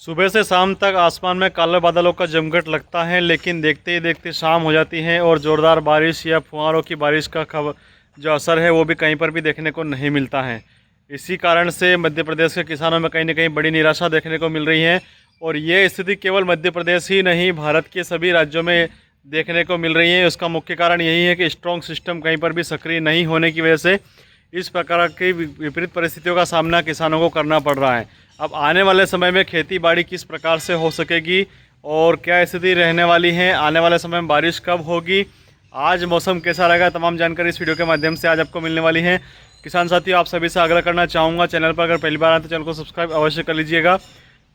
सुबह से शाम तक आसमान में काले बादलों का जमघट लगता है, लेकिन देखते ही देखते शाम हो जाती है और ज़ोरदार बारिश या फुहारों की बारिश का जो असर है वो भी कहीं पर भी देखने को नहीं मिलता है। इसी कारण से मध्य प्रदेश के किसानों में कहीं ना कहीं बड़ी निराशा देखने को मिल रही है और ये स्थिति केवल मध्य प्रदेश ही नहीं, भारत के सभी राज्यों में देखने को मिल रही है। उसका मुख्य कारण यही है कि स्ट्रॉन्ग सिस्टम कहीं पर भी सक्रिय नहीं होने की वजह से इस प्रकार की विपरीत परिस्थितियों का सामना किसानों को करना पड़ रहा है। अब आने वाले समय में खेती बाड़ी किस प्रकार से हो सकेगी और क्या स्थिति रहने वाली है, आने वाले समय में बारिश कब होगी, आज मौसम कैसा रहेगा, तमाम जानकारी इस वीडियो के माध्यम से आज आपको मिलने वाली है। किसान साथियों, आप सभी से आग्रह करना चाहूँगा, चैनल पर अगर पहली बार आए तो चैनल को सब्सक्राइब अवश्य कर लीजिएगा।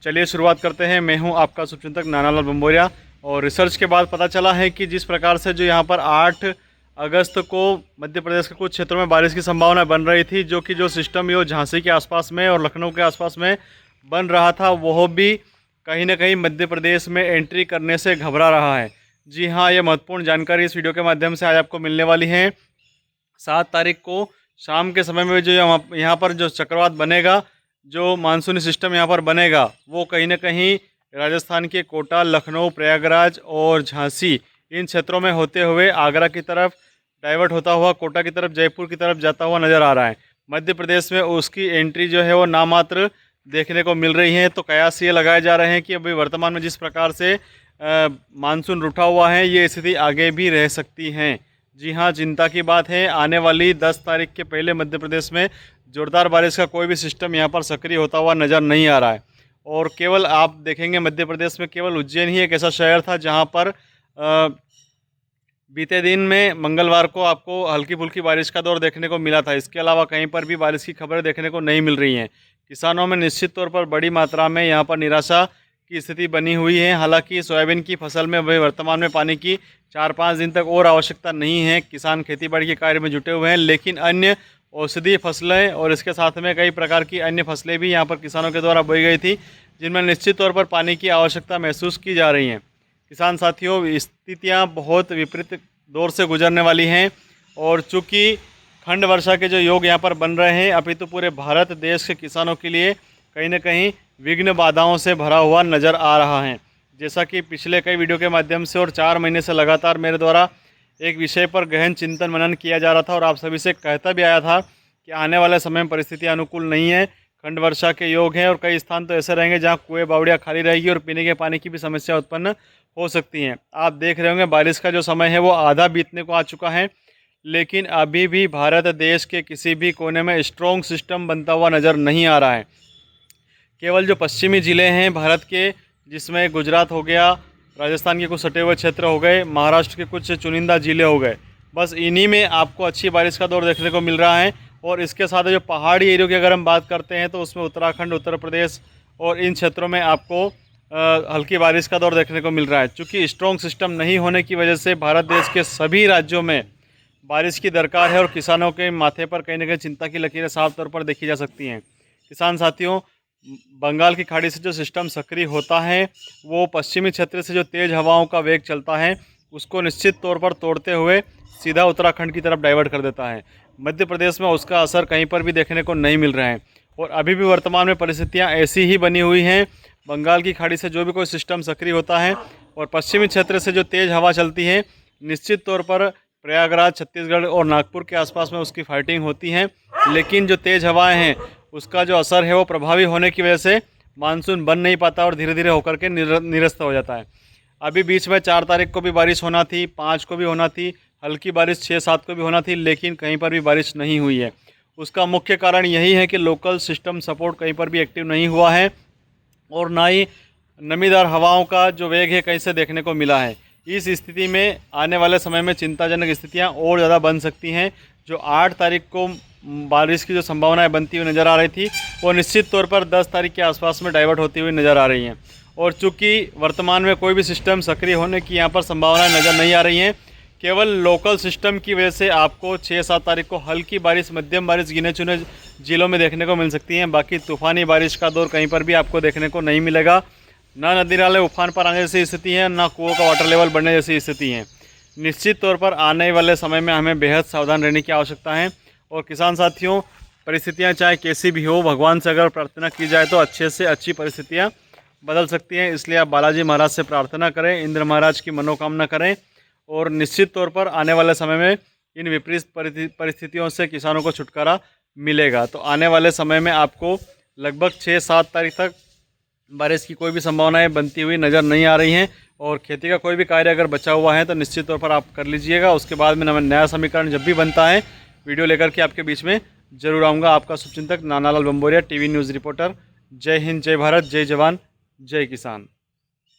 चलिए शुरुआत करते हैं। मैं हूँ आपका शुभचिंतक नानालाल बंबोरिया और रिसर्च के बाद पता चला है कि जिस प्रकार से जो यहाँ पर 8 अगस्त को मध्य प्रदेश के कुछ क्षेत्रों में बारिश की संभावना बन रही थी, जो कि जो सिस्टम ये झांसी के आसपास में और लखनऊ के आसपास में बन रहा था, वह भी कहीं ना कहीं मध्य प्रदेश में एंट्री करने से घबरा रहा है। जी हाँ, ये महत्वपूर्ण जानकारी इस वीडियो के माध्यम से आज आपको मिलने वाली है। 7 तारीख को शाम के समय में जो यहाँ पर जो चक्रवात बनेगा, जो मानसूनी सिस्टम यहाँ पर बनेगा, वो कहीं ना कहीं राजस्थान के कोटा, लखनऊ, प्रयागराज और झांसी इन क्षेत्रों में होते हुए आगरा की तरफ डाइवर्ट होता हुआ कोटा की तरफ, जयपुर की तरफ जाता हुआ नज़र आ रहा है। मध्य प्रदेश में उसकी एंट्री जो है वो नामात्र देखने को मिल रही है। तो कयास ये लगाए जा रहे हैं कि अभी वर्तमान में जिस प्रकार से मानसून रूठा हुआ है, ये स्थिति आगे भी रह सकती है। जी हाँ, चिंता की बात है। आने वाली 10 तारीख के पहले मध्य प्रदेश में ज़ोरदार बारिश का कोई भी सिस्टम यहाँ पर सक्रिय होता हुआ नज़र नहीं आ रहा है। और केवल आप देखेंगे मध्य प्रदेश में केवल उज्जैन ही एक ऐसा शहर था जहाँ पर बीते दिन में मंगलवार को आपको हल्की फुल्की बारिश का दौर देखने को मिला था। इसके अलावा कहीं पर भी बारिश की खबरें देखने को नहीं मिल रही हैं। किसानों में निश्चित तौर पर बड़ी मात्रा में यहाँ पर निराशा की स्थिति बनी हुई है। हालांकि सोयाबीन की फसल में अभी वर्तमान में पानी की 4-5 दिन तक और आवश्यकता नहीं है। किसान खेतीबाड़ी के कार्य में जुटे हुए हैं, लेकिन अन्य औषधीय फसलें और इसके साथ में कई प्रकार की अन्य फसलें भी यहाँ पर किसानों के द्वारा बोई गई थी, जिनमें निश्चित तौर पर पानी की आवश्यकता महसूस की जा रही है। किसान साथियों, स्थितियाँ बहुत विपरीत दौर से गुजरने वाली हैं और चूँकि खंड वर्षा के जो योग यहाँ पर बन रहे हैं, अभी तो पूरे भारत देश के किसानों के लिए कहीं ना कहीं विघ्न बाधाओं से भरा हुआ नज़र आ रहा है। जैसा कि पिछले कई वीडियो के माध्यम से और 4 महीने से लगातार मेरे द्वारा एक विषय पर गहन चिंतन मनन किया जा रहा था और आप सभी से कहता भी आया था कि आने वाले समय में परिस्थितियाँ अनुकूल नहीं है, खंड वर्षा के योग हैं और कई स्थान तो ऐसे रहेंगे जहाँ कुएँ बावड़ियाँ खाली रहेगी और पीने के पानी की भी समस्या उत्पन्न हो सकती हैं। आप देख रहे होंगे बारिश का जो समय है वो आधा बीतने को आ चुका है, लेकिन अभी भी भारत देश के किसी भी कोने में स्ट्रॉन्ग सिस्टम बनता हुआ नज़र नहीं आ रहा है। केवल जो पश्चिमी ज़िले हैं भारत के, जिसमें गुजरात हो गया, राजस्थान के कुछ सटे हुए क्षेत्र हो गए, महाराष्ट्र के कुछ चुनिंदा ज़िले हो गए, बस इन्हीं में आपको अच्छी बारिश का दौर देखने को मिल रहा है। और इसके साथ जो पहाड़ी एरिया की अगर हम बात करते हैं तो उसमें उत्तराखंड, उत्तर प्रदेश और इन क्षेत्रों में आपको हल्की बारिश का दौर देखने को मिल रहा है। चूँकि स्ट्रॉन्ग सिस्टम नहीं होने की वजह से भारत देश के सभी राज्यों में बारिश की दरकार है और किसानों के माथे पर कहीं ना कहीं चिंता की लकीरें साफ तौर पर देखी जा सकती हैं। किसान साथियों, बंगाल की खाड़ी से जो सिस्टम सक्रिय होता है वो पश्चिमी क्षेत्र से जो तेज़ हवाओं का वेग चलता है उसको निश्चित तौर पर तोड़ते हुए सीधा उत्तराखंड की तरफ डाइवर्ट कर देता है। मध्य प्रदेश में उसका असर कहीं पर भी देखने को नहीं मिल रहा है और अभी भी वर्तमान में परिस्थितियाँ ऐसी ही बनी हुई हैं। बंगाल की खाड़ी से जो भी कोई सिस्टम सक्रिय होता है और पश्चिमी क्षेत्र से जो तेज़ हवा चलती है, निश्चित तौर पर प्रयागराज, छत्तीसगढ़ और नागपुर के आसपास में उसकी फाइटिंग होती है। लेकिन जो तेज़ हवाएं हैं उसका जो असर है वो प्रभावी होने की वजह से मानसून बन नहीं पाता और धीरे धीरे होकर के निरस्त हो जाता है। अभी बीच में 4 तारीख को भी बारिश होना थी, 5 को भी होना थी, हल्की बारिश 6-7 को भी होना थी, लेकिन कहीं पर भी बारिश नहीं हुई है। उसका मुख्य कारण यही है कि लोकल सिस्टम सपोर्ट कहीं पर भी एक्टिव नहीं हुआ है और ना ही नमीदार हवाओं का जो वेग है कहीं से देखने को मिला है। इस स्थिति में आने वाले समय में चिंताजनक स्थितियां और ज़्यादा बन सकती हैं। जो 8 तारीख को बारिश की जो संभावनाएं बनती हुई नज़र आ रही थी वो निश्चित तौर पर 10 तारीख के आसपास में डाइवर्ट होती हुई नज़र आ रही हैं। और चूँकि वर्तमान में कोई भी सिस्टम सक्रिय होने की यहाँ पर संभावनाएं नज़र नहीं आ रही हैं, केवल लोकल सिस्टम की वजह से आपको 6-7 तारीख को हल्की बारिश, मध्यम बारिश गिने चुने ज़िलों में देखने को मिल सकती हैं। बाकी तूफ़ानी बारिश का दौर कहीं पर भी आपको देखने को नहीं मिलेगा। ना नदी नाले उफान पर आने जैसी स्थिति है, ना कुओं का वाटर लेवल बढ़ने जैसी स्थिति है। निश्चित तौर पर आने वाले समय में हमें बेहद सावधान रहने की आवश्यकता है। और किसान साथियों, परिस्थितियाँ चाहे कैसी भी हो, भगवान से अगर प्रार्थना की जाए तो अच्छे से अच्छी परिस्थितियाँ बदल सकती हैं। इसलिए आप बालाजी महाराज से प्रार्थना करें, इंद्र महाराज की मनोकामना करें और निश्चित तौर पर आने वाले समय में इन विपरीत परिस्थितियों से किसानों को छुटकारा मिलेगा। तो आने वाले समय में आपको लगभग 6-7 तारीख तक बारिश की कोई भी संभावनाएं बनती हुई नज़र नहीं आ रही हैं। और खेती का कोई भी कार्य अगर बचा हुआ है तो निश्चित तौर पर आप कर लीजिएगा। उसके बाद में नया समीकरण जब भी बनता है वीडियो लेकर के आपके बीच में जरूर आऊँगा। आपका शुभचिंतक नानालाल बंबोरिया, टीवी न्यूज़ रिपोर्टर। जय हिंद, जय भारत, जय जवान, जय किसान।